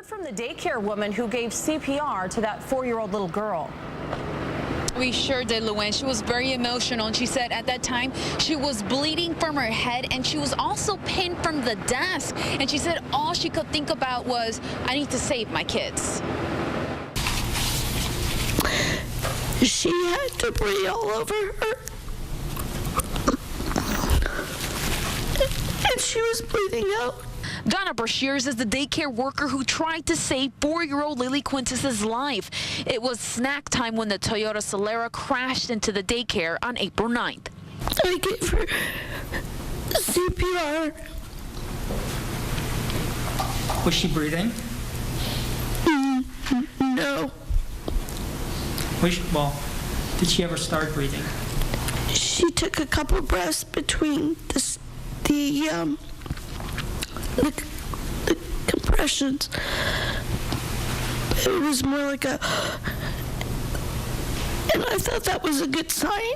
heard from the daycare woman who gave CPR to that 4-year-old little girl. We sure did, Luann. She was very emotional, and she said at that time she was bleeding from her head, and she was also pinned from the desk. And she said all she could think about was, I need to save my kids. She had debris all over her. And she was bleeding out. Donna Brashears is the daycare worker who tried to save 4-year-old Lily Quintus's life. It was snack time when the Toyota Solara crashed into the daycare on April 9th. I gave her CPR. Was she breathing? No. Well, did she ever start breathing? She took a couple breaths between the compressions. It was more like a, and I thought that was a good sign.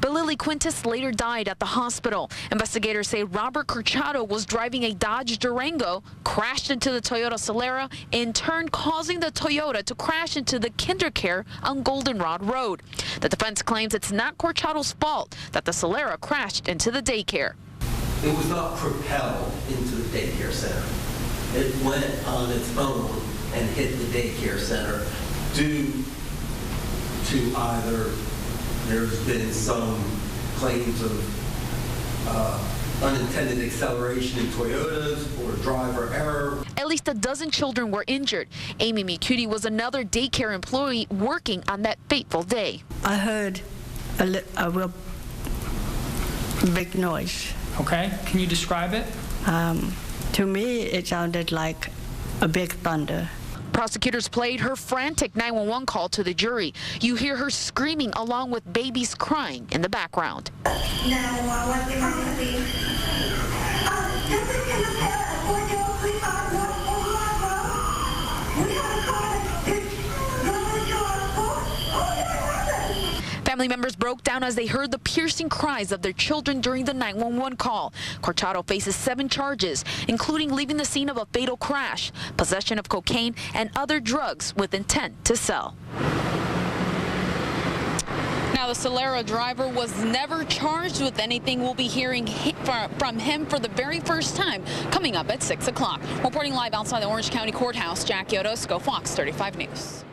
But Lily Quintus later died at the hospital. Investigators say Robert Corchado was driving a Dodge Durango, crashed into the Toyota Solara, in turn causing the Toyota to crash into the KinderCare on Goldenrod Road. The defense claims it's not Corchado's fault that the Solara crashed into the daycare. It was not propelled into the daycare center. It went on its own and hit the daycare center due to either there's been some claims of unintended acceleration in Toyotas or driver error. At least a dozen children were injured. Amy Mikuti was another daycare employee working on that fateful day. I heard a real big noise. Okay, can you describe it? To me, it sounded like a big thunder. Prosecutors played her frantic 911 call to the jury. You hear her screaming along with babies crying in the background. Family members broke down as they heard the piercing cries of their children during the 911 call. Corchado faces 7 charges, including leaving the scene of a fatal crash, possession of cocaine, and other drugs with intent to sell. Now, the Solara driver was never charged with anything. We'll be hearing from him for the very first time coming up at 6 o'clock. Reporting live outside the Orange County Courthouse, Jackie Orozco, Fox 35 News.